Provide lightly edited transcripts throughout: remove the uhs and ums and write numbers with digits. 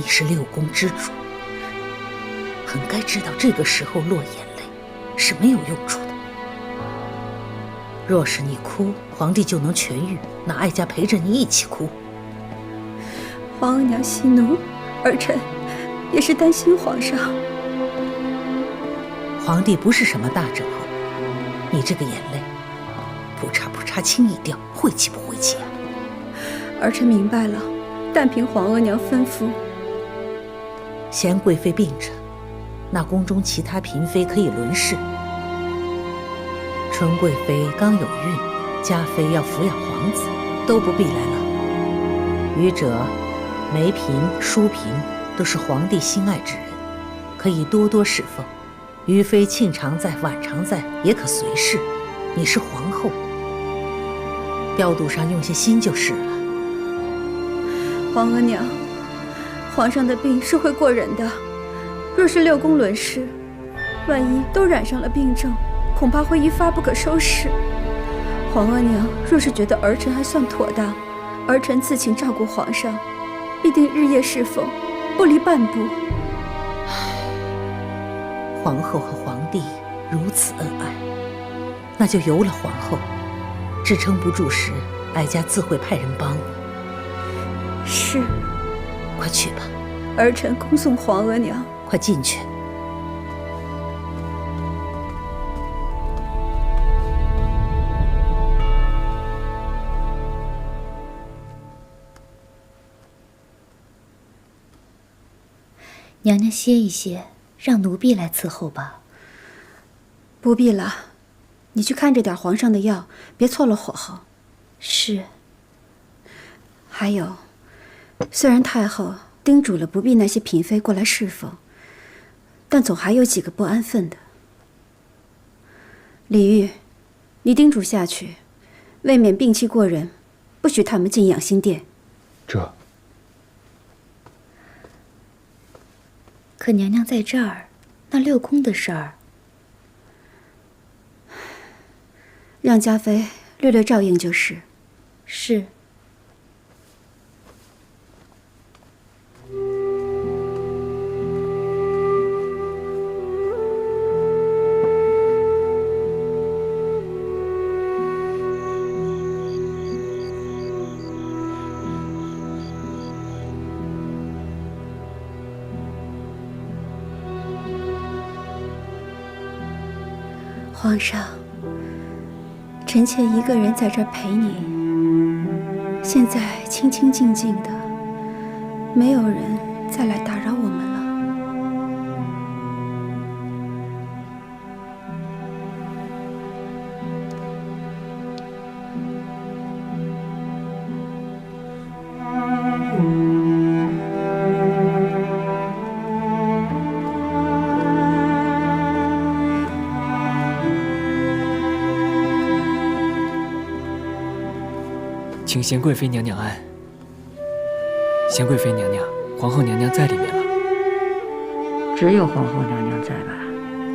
是六宫之主，很该知道这个时候落眼泪是没有用处的。若是你哭，皇帝就能痊愈，那哀家陪着你一起哭。皇额娘息怒，儿臣也是担心皇上。皇帝不是什么大枕头，你这个眼泪，扑嚓扑嚓轻易掉，晦气不晦气啊？儿臣明白了，但凭皇额娘吩咐。贤贵妃病着，那宫中其他嫔妃可以轮侍。纯贵妃刚有孕，嘉妃要抚养皇子，都不必来了。余者，梅嫔、淑嫔都是皇帝心爱之人，可以多多侍奉。余妃庆常在，晚常在，也可随侍。你是皇后，调度上用些心就是了。皇额娘，皇上的病是会过人的，若是六宫轮侍，万一都染上了病症，恐怕会一发不可收拾。皇额娘若是觉得儿臣还算妥当，儿臣自请照顾皇上，必定日夜侍奉，不离半步。皇后和皇帝如此恩爱，那就由了皇后。支撑不住时，哀家自会派人帮你。是。快去吧。儿臣恭送皇额娘。快进去。娘娘歇一歇，让奴婢来伺候吧。不必了，你去看着点皇上的药，别错了火候。是。还有，虽然太后叮嘱了不必那些嫔妃过来侍奉，但总还有几个不安分的。李煜，你叮嘱下去，未免病气过人，不许他们进养心殿。这。可娘娘在这儿，那六宫的事儿，让嘉妃略略照应就是。是。皇上，臣妾一个人在这儿陪你，现在清清静静的，没有人再来打扰我们了。请贤贵妃娘娘安。贤贵妃娘娘，皇后娘娘在里面了。只有皇后娘娘在吧？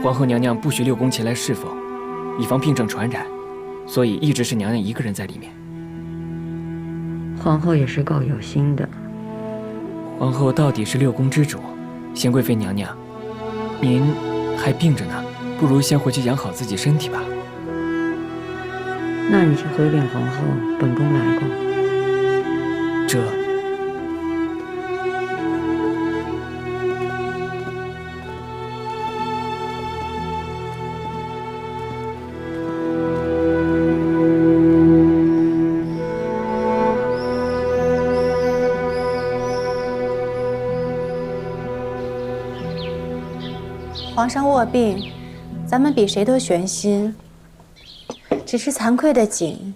皇后娘娘不许六宫前来侍奉，以防病症传染，所以一直是娘娘一个人在里面。皇后也是够有心的。皇后到底是六宫之主，贤贵妃娘娘，您还病着呢，不如先回去养好自己身体吧。那你去回禀皇后，本宫来过。这。皇上卧病，咱们比谁都悬心。只是惭愧的紧，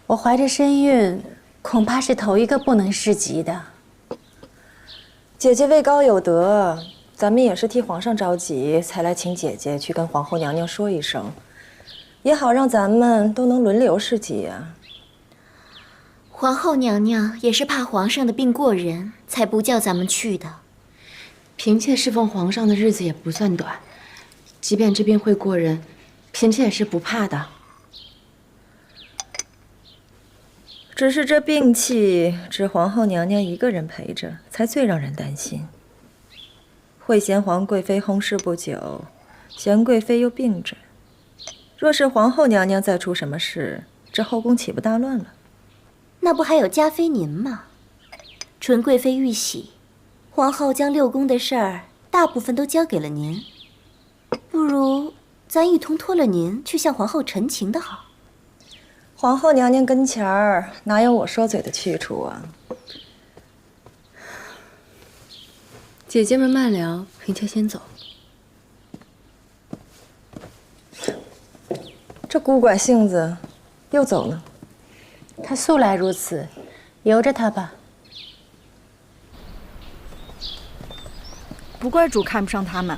我怀着身孕，恐怕是头一个不能侍疾的。姐姐位高有德，咱们也是替皇上着急，才来请姐姐去跟皇后娘娘说一声，也好让咱们都能轮流侍疾啊。皇后娘娘也是怕皇上的病过人，才不叫咱们去的。嫔妾侍奉皇上的日子也不算短，即便这病会过人，嫔妾也是不怕的。只是这病气，只皇后娘娘一个人陪着，才最让人担心。惠贤皇贵妃薨逝不久，贤贵妃又病着，若是皇后娘娘再出什么事，这后宫岂不大乱了？那不还有嘉妃您吗？纯贵妃玉玺，皇后将六宫的事儿大部分都交给了您，不如咱一同托了您去向皇后陈情的好。皇后娘娘跟前儿哪有我说嘴的去处啊？姐姐们慢聊，嫔妾先走。这孤拐性子，又走了。她素来如此，由着她吧。不怪主看不上他们，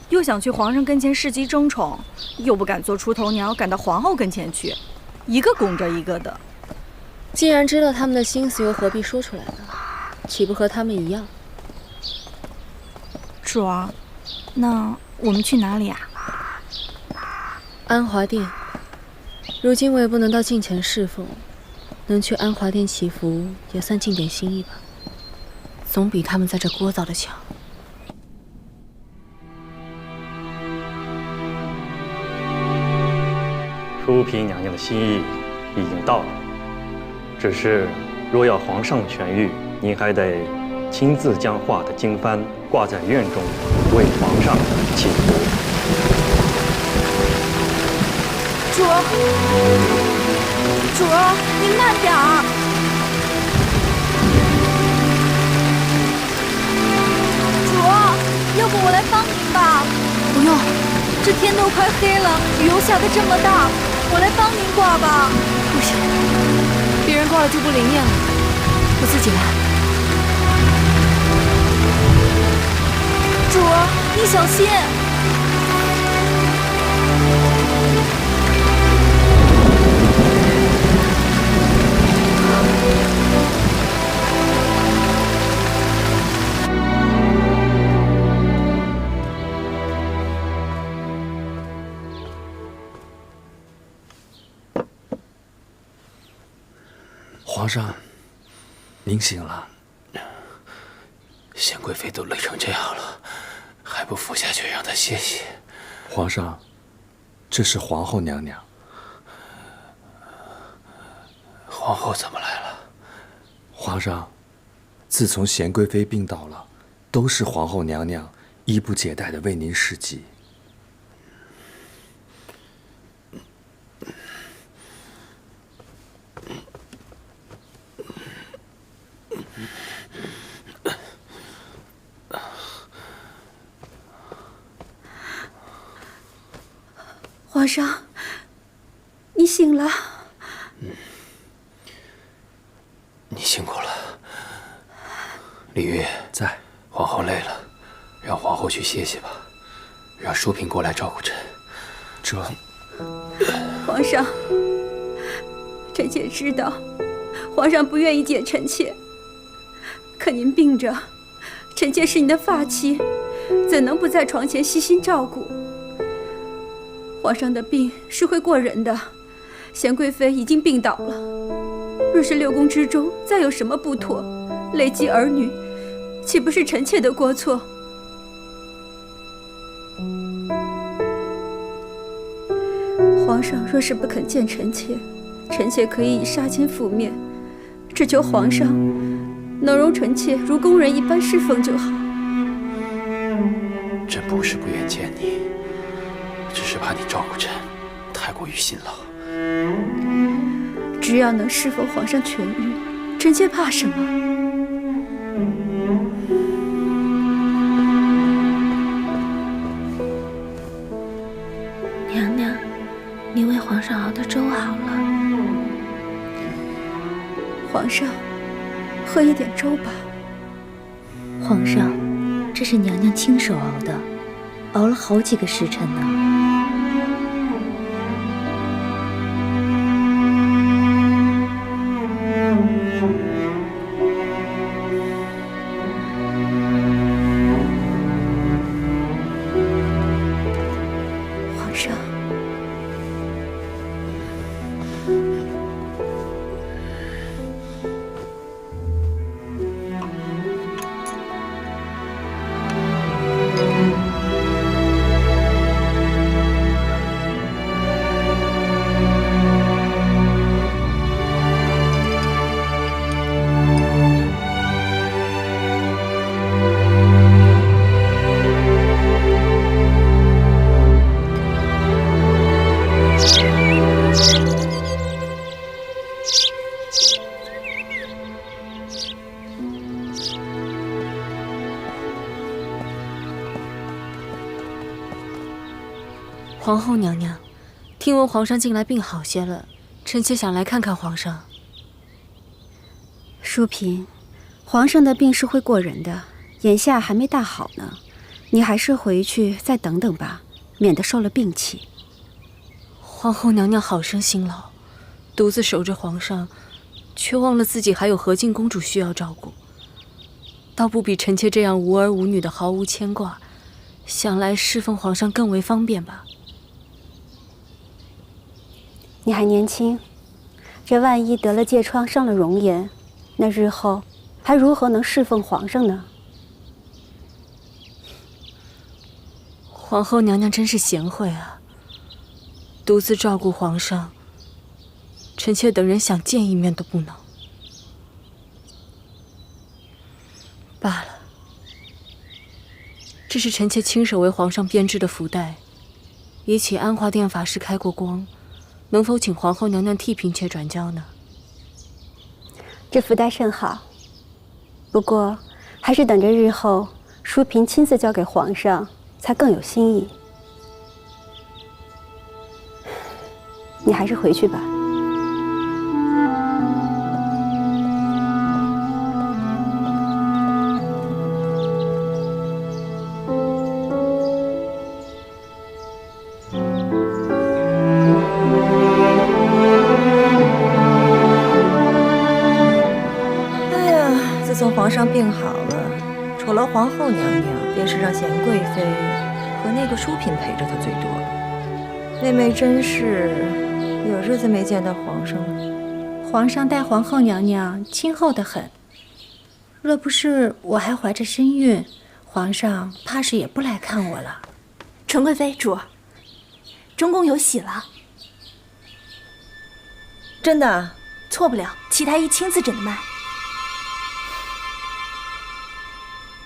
又想去皇上跟前侍疾争宠，又不敢做出头鸟，赶到皇后跟前去，一个拱着一个的。既然知道他们的心思，又何必说出来呢？岂不和他们一样？主儿，那我们去哪里啊？安华殿。如今我也不能到近前侍奉，能去安华殿祈福，也算尽点心意吧。总比他们在这聒噪的强。淑嫔娘娘的心意已经到了，只是若要皇上痊愈，您还得亲自将画的经幡挂在院中，为皇上祈福。主儿，主儿，您慢点儿。主儿，要不我来帮您吧？不用，这天都快黑了，雨又下得这么大，我来帮您挂吧。不行，别人挂了就不灵验了，我自己来。主儿，你小心。皇上，您醒了。贤贵妃都累成这样了，还不服下去让她歇歇？皇上，这是皇后娘娘。皇后怎么来了？皇上，自从贤贵妃病倒了，都是皇后娘娘衣不解带的为您侍疾。皇上，你醒了。你辛苦了。李煜在。皇后累了，让皇后去歇歇吧，让淑嫔过来照顾朕。这……皇上，臣妾知道，皇上不愿意见臣妾，可您病着，臣妾是你的发妻，怎能不在床前悉心照顾？皇上的病是会过人的，贤贵妃已经病倒了。若是六宫之中再有什么不妥，累及儿女，岂不是臣妾的过错？皇上若是不肯见臣妾，臣妾可以以杀亲覆灭，只求皇上能容臣妾如宫人一般侍奉就好。朕不是不愿见你，只是怕你照顾朕太过于辛劳。只要能侍奉皇上痊愈，臣妾怕什么？娘娘，你为皇上熬的粥好了。皇上，喝一点粥吧。皇上，这是娘娘亲手熬的，熬了好几个时辰呢。皇上，皇后娘娘，听闻皇上近来病好些了，臣妾想来看看皇上。淑嫔，皇上的病是会过人的，眼下还没大好呢，你还是回去再等等吧，免得受了病气。皇后娘娘好生辛劳，独自守着皇上，却忘了自己还有和静公主需要照顾，倒不比臣妾这样无儿无女的毫无牵挂，想来侍奉皇上更为方便吧。你还年轻，这万一得了疥疮伤了容颜，那日后还如何能侍奉皇上呢？皇后娘娘真是贤惠啊，独自照顾皇上，臣妾等人想见一面都不能。罢了，这是臣妾亲手为皇上编织的福袋，也请安华殿法师开过光，能否请皇后娘娘替嫔妾转交呢？这福袋甚好，不过还是等着日后淑嫔亲自交给皇上，才更有新意。你还是回去吧。自从皇上病好了，除了皇后娘娘，便是让贤贵妃和那个淑嫔陪着她最多了。妹妹真是有日子没见到皇上了。皇上待皇后娘娘亲厚得很，若不是我还怀着身孕，皇上怕是也不来看我了。纯贵妃，主儿，中宫有喜了。真的？错不了，齐太医亲自诊的脉。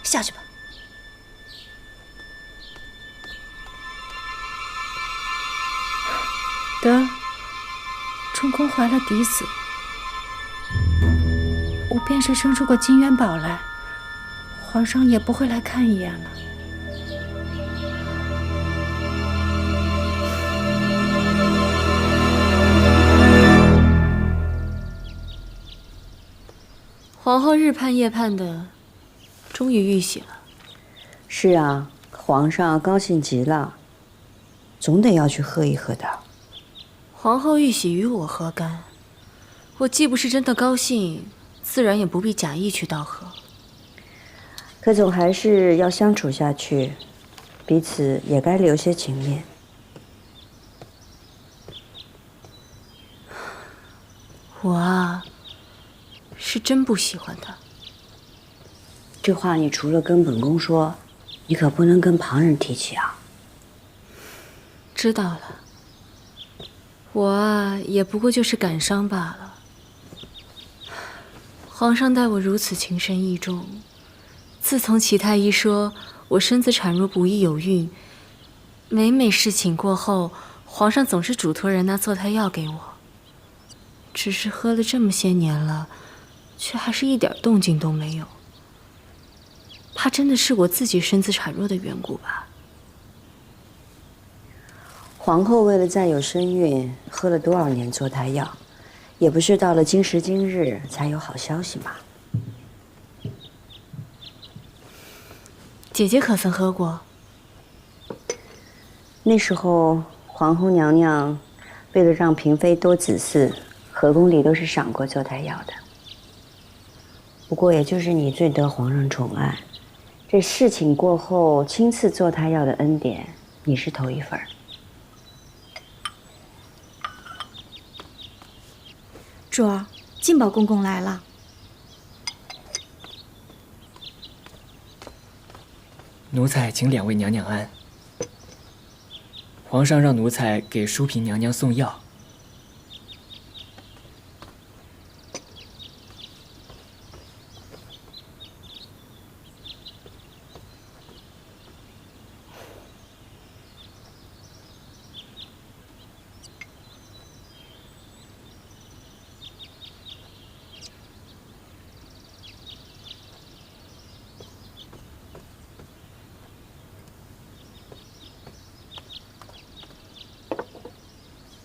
下去吧。得，中宫怀了嫡子，我便是生出个金元宝来，皇上也不会来看一眼了。皇后日盼夜盼的，终于遇喜了。是啊，皇上高兴极了，总得要去喝一喝的。皇后遇喜与我何干？我既不是真的高兴，自然也不必假意去道贺。可总还是要相处下去，彼此也该留些情面。我啊，是真不喜欢他。这话你除了跟本宫说，你可不能跟旁人提起啊。知道了。我啊，也不过就是感伤罢了。皇上待我如此情深意重，自从齐太医说我身子产若不宜有孕，每事情过后，皇上总是嘱托人拿坐胎药给我。只是喝了这么些年了，却还是一点动静都没有。怕真的是我自己身子产弱的缘故吧。皇后为了再有身孕，喝了多少年坐胎药，也不是到了今时今日才有好消息嘛。姐姐可曾喝过？那时候皇后娘娘为了让嫔妃多子嗣，和宫里都是赏过坐胎药的。不过也就是你最得皇上宠爱，这事情过后亲赐坐胎药的恩典，你是头一份儿。主儿，进宝公公来了。奴才请两位娘娘安。皇上让奴才给淑嫔娘娘送药。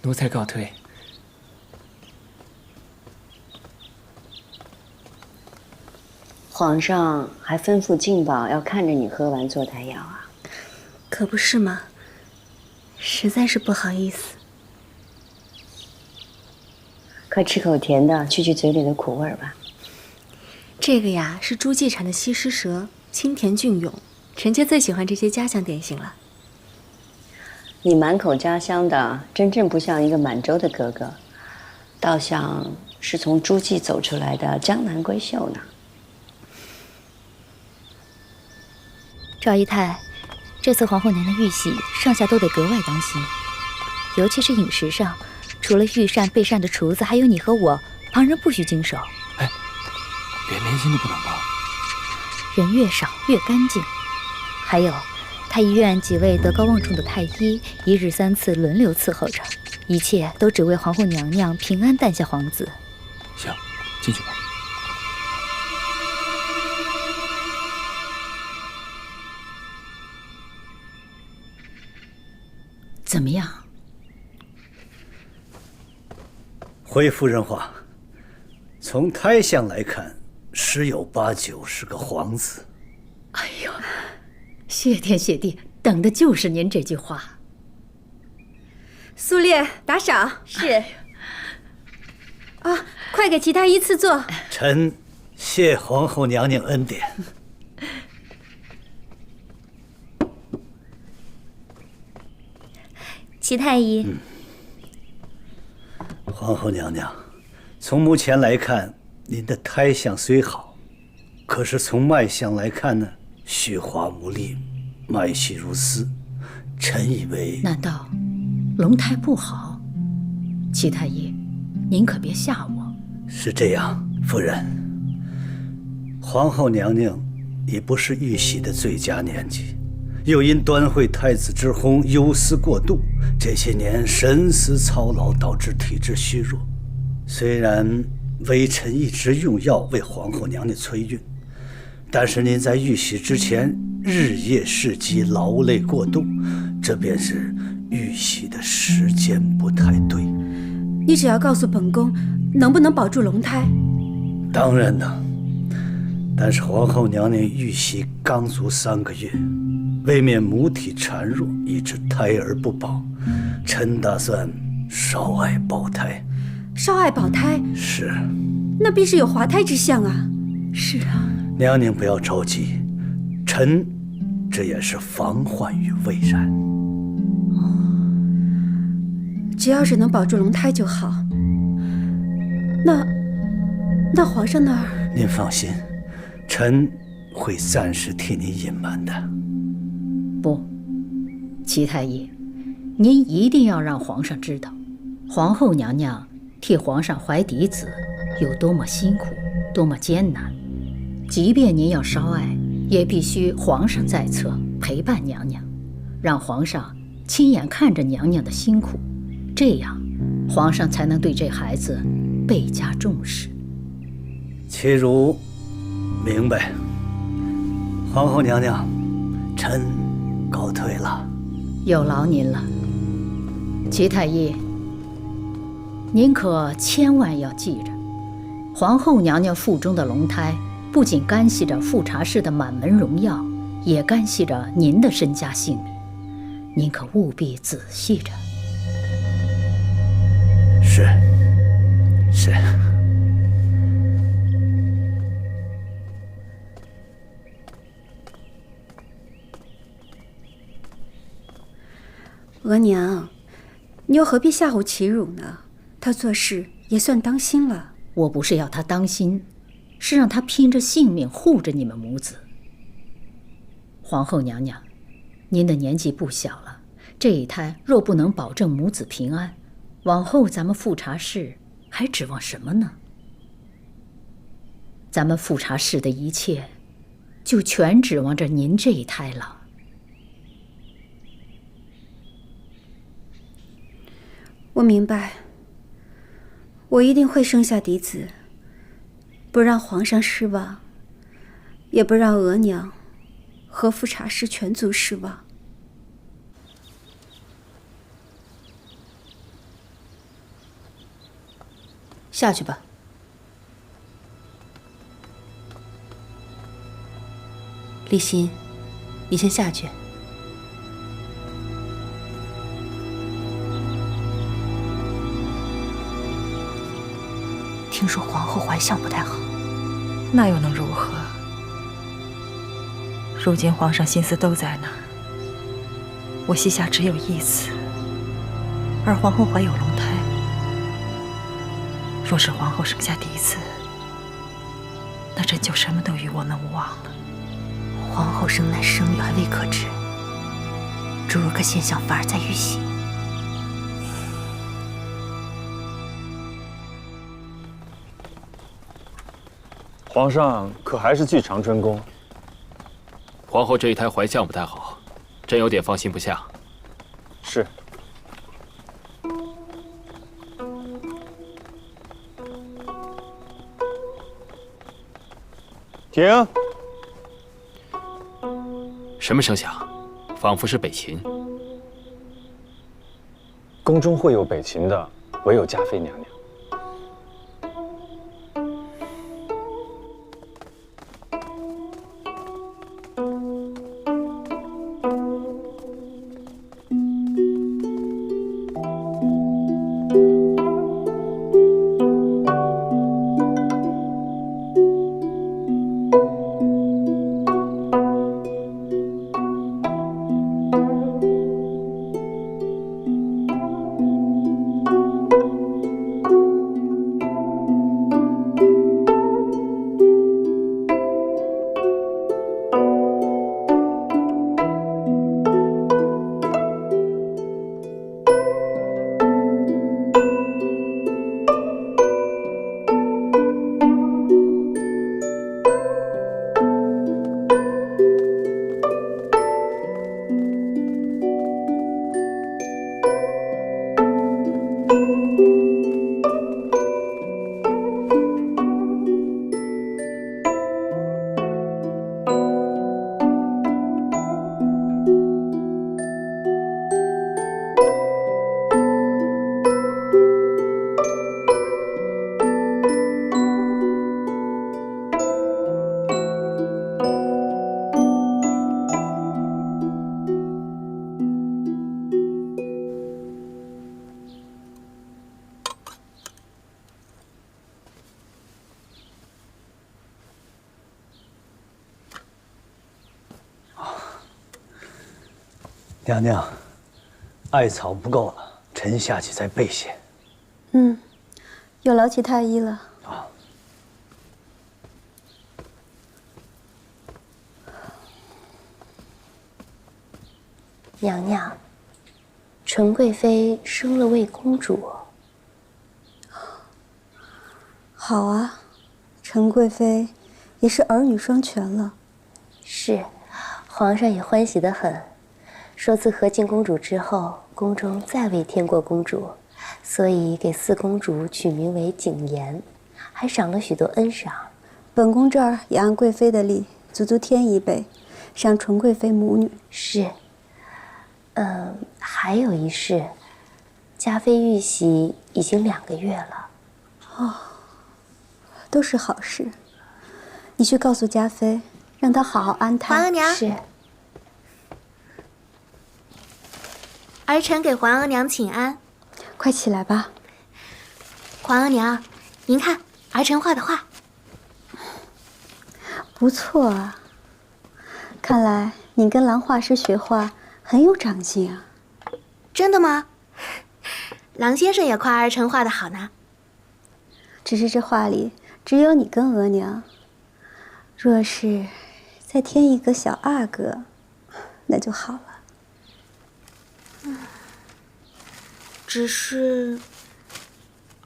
奴才告退。皇上还吩咐静宝要看着你喝完坐台药啊。可不是吗？实在是不好意思。快吃口甜的，去嘴里的苦味吧。这个呀，是诸暨产的西施蛇，清甜俊永，臣妾最喜欢这些家乡点心了。你满口家乡的，真正不像一个满洲的哥哥，倒像是从诸暨走出来的江南闺秀呢。赵姨太，这次皇后娘娘玉玺，上下都得格外当心，尤其是饮食上，除了御膳备膳的厨子，还有你和我，旁人不许经手。哎，连连心都不能报。人越少越干净。还有，太医院几位德高望重的太医，一日3次轮流伺候着，一切都只为皇后娘娘平安诞下皇子。行，进去吧。怎么样？回夫人话，从胎相来看，十有八九是个皇子。哎呦，谢天谢地，等的就是您这句话。苏烈打赏是。啊，快给齐太医赐座。臣谢皇后娘娘恩典。齐太医，皇后娘娘，从目前来看，您的胎相虽好，可是从脉象来看呢，虚滑无力，脉细如丝。臣以为，难道龙胎不好？齐太医，您可别吓我。是这样，夫人，皇后娘娘已不是玉玺的最佳年纪。又因端会太子之薨忧思过度，这些年神思操劳，导致体质虚弱。虽然微臣一直用药为皇后娘娘催孕，但是您在玉玺之前日夜侍疾，劳累过度，这便是玉玺的时间不太对。你只要告诉本宫，能不能保住龙胎？当然呢，但是皇后娘娘玉玺刚足3个月。为免母体孱弱，以致胎儿不保，臣打算稍爱保胎。稍爱保胎？是。那必是有滑胎之象啊。是啊。娘娘不要着急，臣这也是防患于未然。只要是能保住龙胎就好。那皇上那儿……您放心，臣会暂时替您隐瞒的。不，齐太医，您一定要让皇上知道，皇后娘娘替皇上怀嫡子有多么辛苦，多么艰难。即便您要稍爱，也必须皇上在侧陪伴娘娘，让皇上亲眼看着娘娘的辛苦，这样皇上才能对这孩子倍加重视。妾如明白。皇后娘娘，臣告退了。有劳您了。齐太医，您可千万要记着，皇后娘娘腹中的龙胎不仅干系着富察氏的满门荣耀，也干系着您的身家性命，您可务必仔细着。是。额娘，你又何必吓唬齐汝呢？他做事也算当心了。我不是要他当心，是让他拼着性命护着你们母子。皇后娘娘，您的年纪不小了，这一胎若不能保证母子平安，往后咱们富察氏还指望什么呢？咱们富察氏的一切，就全指望着您这一胎了。我明白，我一定会生下嫡子，不让皇上失望，也不让额娘和富察氏全族失望。下去吧。立新，你先下去。听说皇后怀相不太好，那又能如何？如今皇上心思都在那儿，我膝下只有一子，而皇后怀有龙胎。若是皇后生下嫡子，那朕就什么都与我们无望了。皇后生男生女还未可知，诸如可现象反而在玉玺。皇上可还是去长春宫？皇后这一胎怀相不太好，朕有点放心不下。是。停！什么声响？仿佛是北琴。宫中会有北琴的，唯有嘉妃娘娘。娘娘，艾草不够了，臣下去再备些。有劳齐太医了。娘娘，纯贵妃生了位公主。好啊，陈贵妃也是儿女双全了。是，皇上也欢喜得很。说自和敬公主之后，宫中再未添过公主，所以给四公主取名为景妍，还赏了许多恩赏。本宫这儿也按贵妃的例，足足添一倍，赏纯贵妃母女。是。还有一事，嘉妃玉玺已经2个月了。哦，都是好事。你去告诉嘉妃，让她好好安胎。皇额娘。是。儿臣给皇额娘请安。快起来吧。皇额娘，您看儿臣画的画。不错啊，看来你跟郎画师学画很有长进啊。真的吗？郎先生也夸儿臣画的好呢。只是这画里只有你跟额娘，若是再添一个小阿哥，那就好了。只是，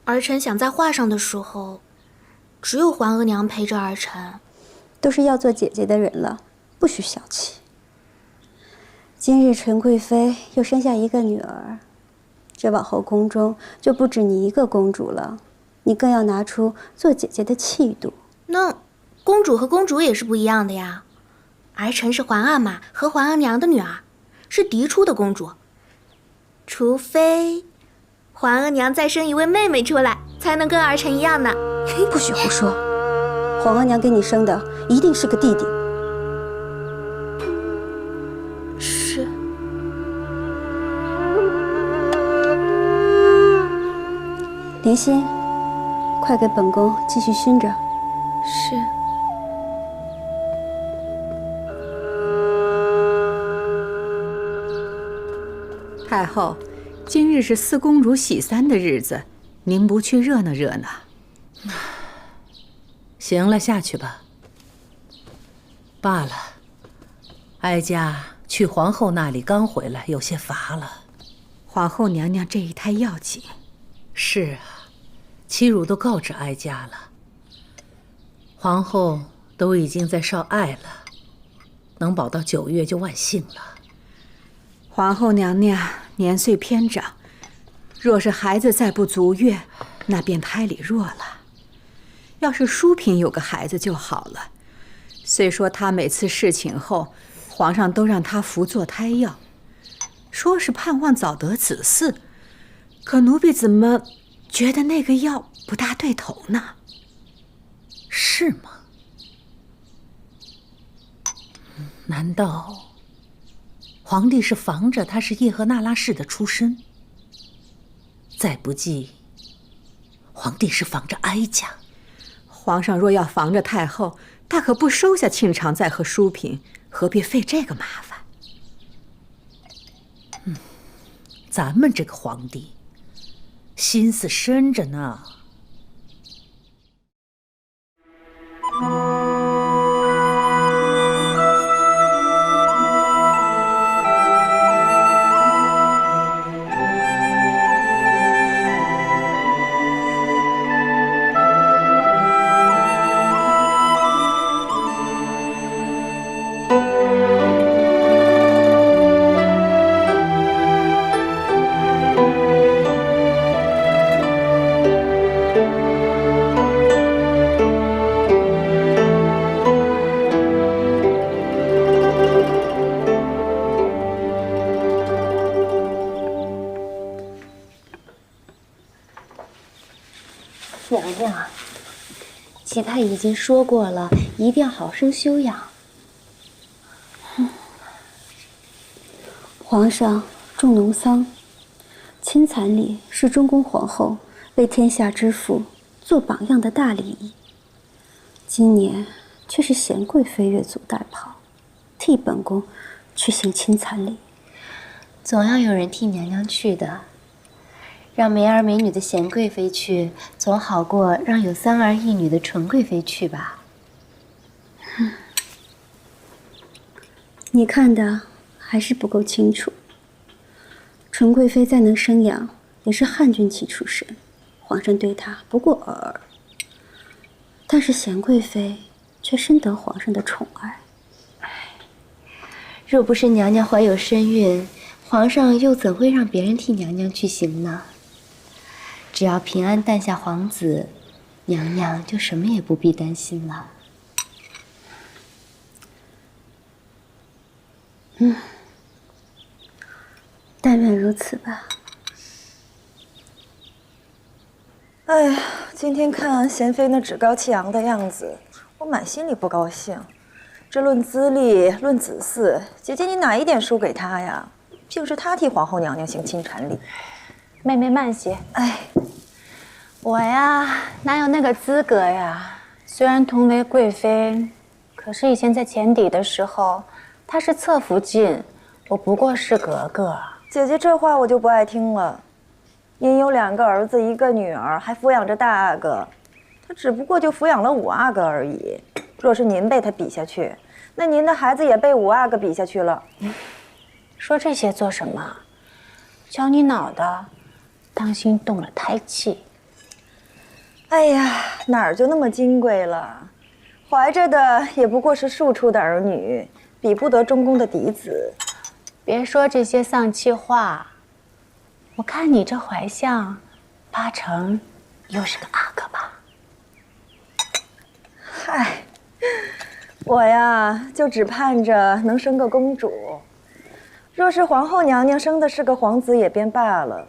儿臣想在画上的时候，只有皇额娘陪着儿臣。都是要做姐姐的人了，不许小气。今日纯贵妃又生下一个女儿，这往后宫中就不止你一个公主了，你更要拿出做姐姐的气度。那公主和公主也是不一样的呀。儿臣是皇阿玛和皇额娘的女儿，是嫡出的公主。除非皇额娘再生一位妹妹出来，才能跟儿臣一样呢？不许胡说！皇额娘给你生的一定是个弟弟。是。莲心，快给本宫继续熏着。是。太后，今日是四公主喜丧的日子，您不去热闹热闹？行了，下去吧。罢了，哀家去皇后那里刚回来，有些乏了。皇后娘娘这一胎要紧。是啊，齐汝都告知哀家了。皇后都已经在少爱了，能保到9月就万幸了。皇后娘娘年岁偏长，若是孩子再不足月，那便胎里弱了。要是淑嫔有个孩子就好了。虽说她每次侍寝后，皇上都让她服坐胎药，说是盼望早得子嗣，可奴婢怎么觉得那个药不大对头呢？是吗？难道皇帝是防着她是叶赫那拉氏的出身？再不济，皇帝是防着哀家。皇上若要防着太后，大可不收下庆长再和淑嫔，何必费这个麻烦？咱们这个皇帝心思深着呢。娘娘，齐太已经说过了，一定要好生休养。皇上重农桑，亲残礼是中宫皇后为天下之父做榜样的大礼仪。今年却是贤贵妃越俎代庖，替本宫去行亲残礼。总要有人替娘娘去的。让没儿没女的贤贵妃去，总好过让有3儿1女的纯贵妃去吧。你看的还是不够清楚。纯贵妃再能生养，也是汉军旗出身，皇上对她不过尔尔。但是贤贵妃却深得皇上的宠爱。若不是娘娘怀有身孕，皇上又怎会让别人替娘娘去行呢？只要平安诞下皇子，娘娘就什么也不必担心了。但愿如此吧。哎呀，今天看贤妃那趾高气扬的样子，我满心里不高兴。这论资历，论子嗣，姐姐你哪一点输给她呀？竟是她替皇后娘娘行亲产礼。妹妹慢些。哎，我呀，哪有那个资格呀？虽然同为贵妃，可是以前在前邸的时候，她是侧福晋，我不过是格格。姐姐这话我就不爱听了。您有2个儿子1个女儿，还抚养着大阿哥，她只不过就抚养了5阿哥而已。若是您被她比下去，那您的孩子也被5阿哥比下去了。说这些做什么？瞧你脑袋，当心动了胎气。哎呀，哪儿就那么金贵了？怀着的也不过是庶出的儿女，比不得中宫的嫡子。别说这些丧气话，我看你这怀相，8成又是个阿哥吧？嗨，我呀就只盼着能生个公主。若是皇后娘娘生的是个皇子也便罢了，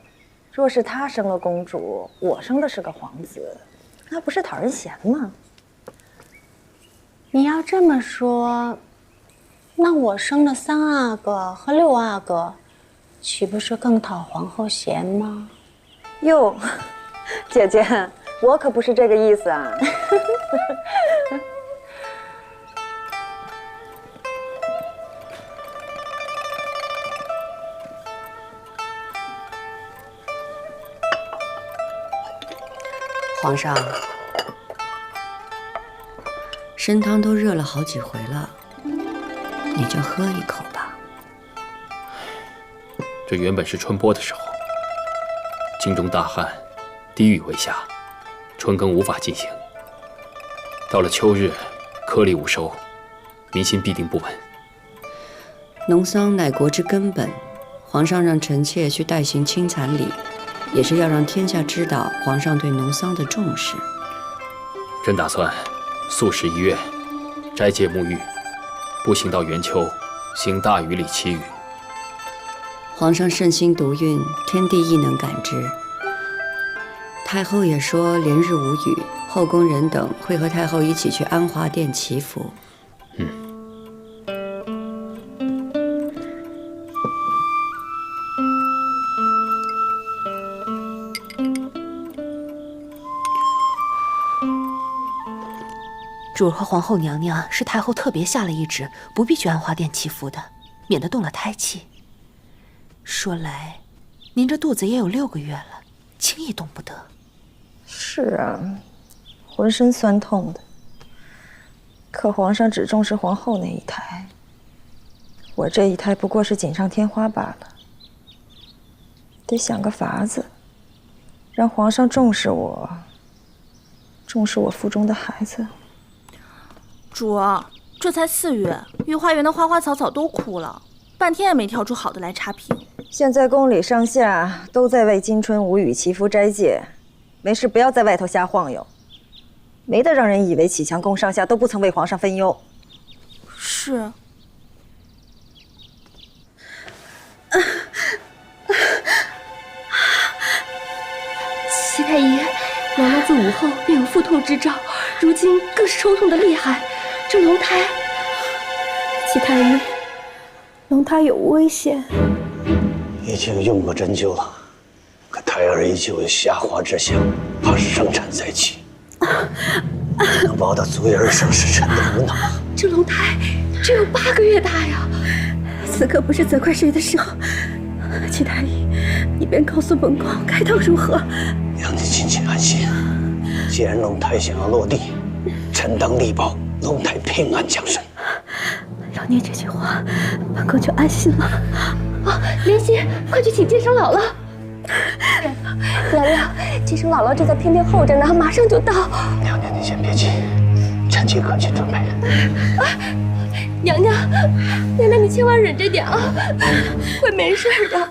若是她生了公主，我生的是个皇子，那不是讨人嫌吗？你要这么说，那我生了3阿哥和6阿哥，岂不是更讨皇后嫌吗？哟，姐姐，我可不是这个意思啊。皇上，参汤都热了好几回了，你就喝一口吧。这原本是春播的时候，京中大旱，滴雨为下，春耕无法进行。到了秋日，颗粒无收，民心必定不稳。农桑乃国之根本，皇上让臣妾去代行清蚕礼，也是要让天下知道皇上对农桑的重视。朕打算素食1月，斋戒沐浴，步行到元秋，行大禹礼7雨。皇上圣心独运，天地亦能感知。太后也说连日无雨，后宫人等会和太后一起去安华殿祈福。主儿和皇后娘娘是太后特别下了懿旨，不必去安华殿祈福的，免得动了胎气。说来，您这肚子也有6个月了，轻易动不得。是啊，浑身酸痛的。可皇上只重视皇后那一胎，我这一胎不过是锦上添花罢了。得想个法子，让皇上重视我，重视我腹中的孩子。主儿，这才4月，御花园的花花草草都枯了，半天也没挑出好的来插瓶。现在宫里上下都在为今春无雨祈福斋戒，没事不要在外头瞎晃悠，没得让人以为启强宫上下都不曾为皇上分忧。是。齐太医，娘娘自午后便有腹痛之兆，如今更是抽痛的厉害。这龙胎，齐太医，龙胎有无危险？已经用过针灸了，可胎儿依旧有下滑之象，怕是生产在即。能抱得足以而生是臣的无能。这龙胎只有8个月大呀！此刻不是责怪谁的时候。齐太医，你便告诉本宫该当如何。娘娘请请安心，既然龙胎想要落地，臣当力保龙胎平安降生。老念这句话，本宫就安心了。啊，莲心，快去请接生姥姥。娘娘，接生姥姥正在偏殿候着呢，马上就到。娘娘，你先别急，臣即刻去准备。娘娘，娘娘，你千万忍着点啊，会没事的。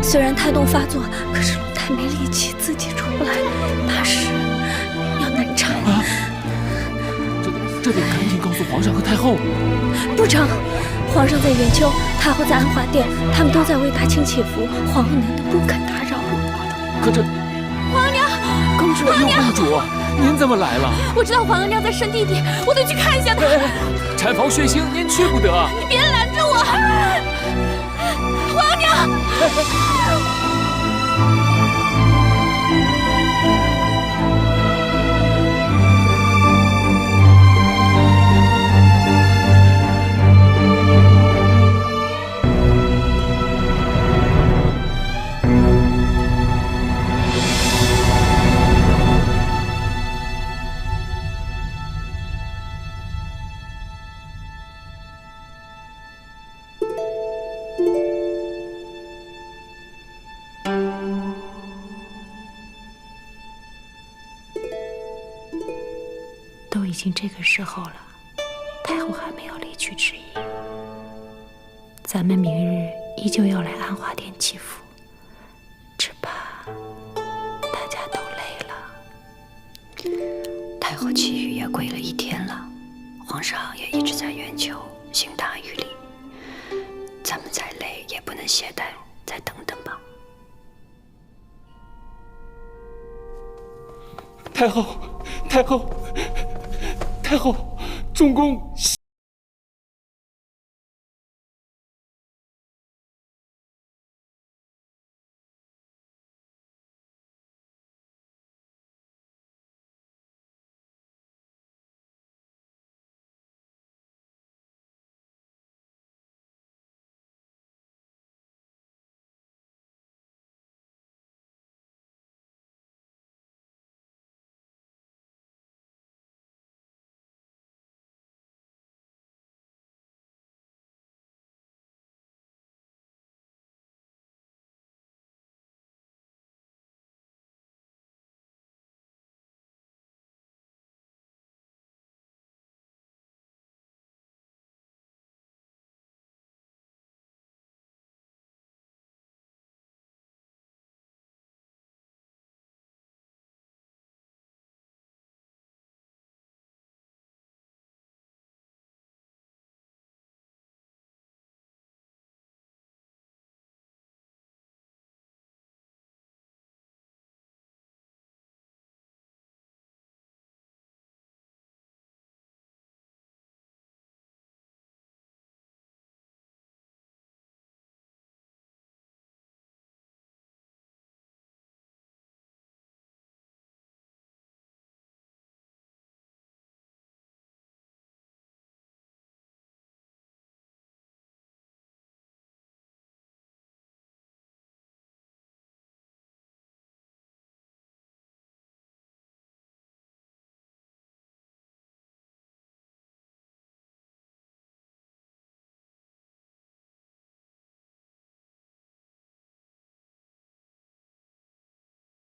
虽然胎动发作，可是龙胎没力气，自己出不来，怕是要难产。这得赶紧告诉皇上和太后。不成，皇上在元秋，太后在安华殿，他们都在为大清祈福，皇后娘娘不肯打扰。可这……皇额娘，公主，公主，您怎么来了？我知道皇额娘在生弟弟，我得去看一下她。产房血腥，您去不得。你别拦着我，皇额娘。都已经这个时候了，太后还没有离去之意。咱们明日依旧要来安华殿祈福，只怕大家都累了。太后祈雨也跪了1天了，皇上也一直在远求，行大于礼。咱们再累也不能懈怠，再等等吧。太后，太后，太后，中宫。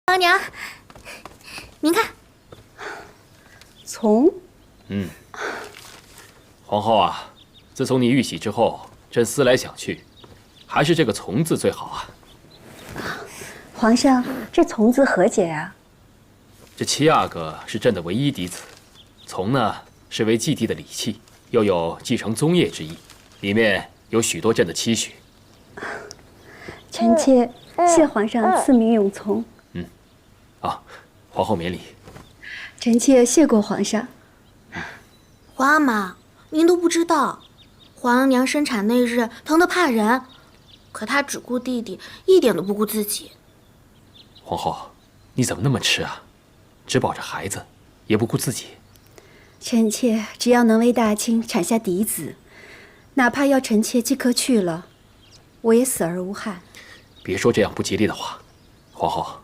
皇娘，您看，从，皇后啊，自从你遇喜之后，朕思来想去，还是这个从字最好啊。皇上，这从字何解啊？这七阿哥是朕的唯一嫡子，从呢是为继弟的礼器，又有继承宗业之意，里面有许多朕的期许。臣妾谢皇上赐名永从。皇后免礼。臣妾谢过皇上。皇阿玛，您都不知道，皇娘生产那日疼得怕人，可她只顾弟弟，一点都不顾自己。皇后，你怎么那么痴啊？只保着孩子，也不顾自己。臣妾只要能为大清产下嫡子，哪怕要臣妾即刻去了，我也死而无憾。别说这样不吉利的话，皇后，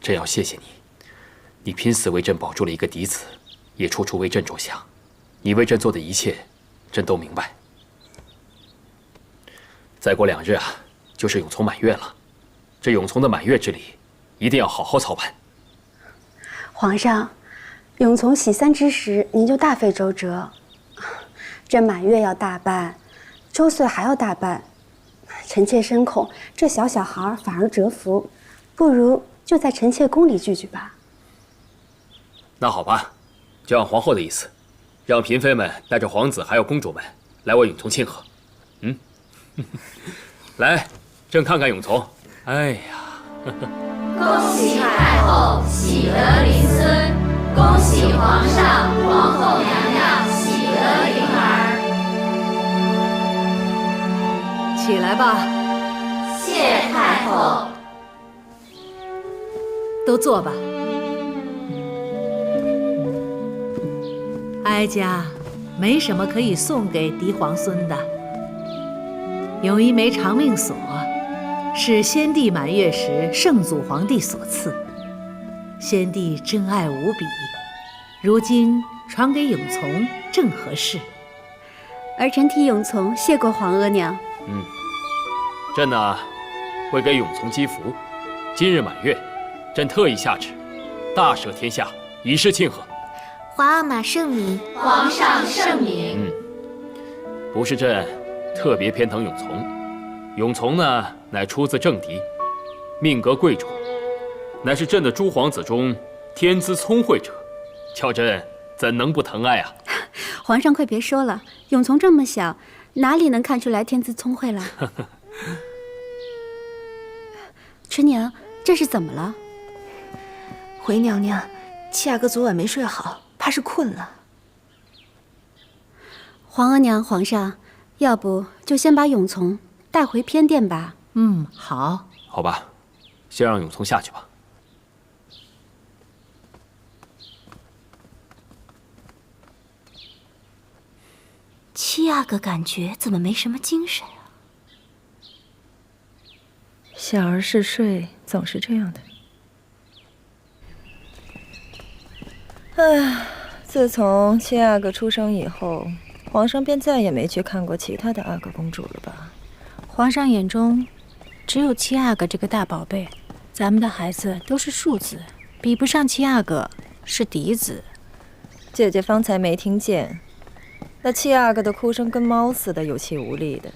朕要谢谢你。你拼死为朕保住了一个嫡子，也处处为朕着想。你为朕做的一切，朕都明白。再过2日啊，就是永从满月了。这永从的满月之礼，一定要好好操办。皇上，永从喜丧之时，您就大费周折。这满月要大办，周岁还要大办，臣妾深恐这小孩反而折服，不如就在臣妾宫里聚聚吧。那好吧，就按皇后的意思，让嫔妃们带着皇子还有公主们来为永从庆贺。来，朕看看永从。哎呀，恭喜太后喜得临孙，恭喜皇上皇后娘娘喜得灵儿。起来吧。谢太后。都坐吧。哀家没什么可以送给嫡皇孙的，有一枚长命锁，是先帝满月时圣祖皇帝所赐，先帝珍爱无比，如今传给永从正合适。儿臣替永从谢过皇额娘。朕呢，为给永从积福，今日满月，朕特意下旨，大赦天下，以示庆贺。皇阿玛圣明。皇上圣明。不是朕特别偏疼永从，永从呢乃出自政敌，命格贵重，乃是朕的诸皇子中天资聪慧者，叫朕怎能不疼爱啊？皇上快别说了，永从这么小，哪里能看出来天资聪慧了？春娘，这是怎么了？回娘娘，七阿哥昨晚没睡好，怕是困了。皇额娘，皇上，要不就先把永从带回偏殿吧。好。好吧，先让永从下去吧。七阿哥感觉怎么没什么精神啊？小儿嗜睡，总是这样的。唉，自从七阿哥出生以后，皇上便再也没去看过其他的阿哥公主了吧？皇上眼中只有七阿哥这个大宝贝，咱们的孩子都是庶子，比不上七阿哥，是嫡子。姐姐方才没听见，那七阿哥的哭声跟猫似的，有气无力的。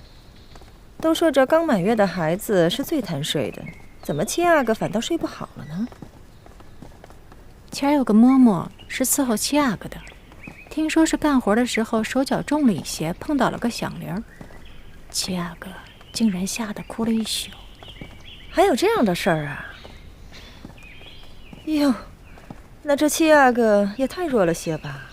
都说这刚满月的孩子是最贪睡的，怎么七阿哥反倒睡不好了呢？前儿有个嬷嬷是伺候七阿哥的，听说是干活的时候手脚重了一些，碰到了个响铃儿，七阿哥竟然吓得哭了一宿。还有这样的事儿啊？哟，那这七阿哥也太弱了些吧？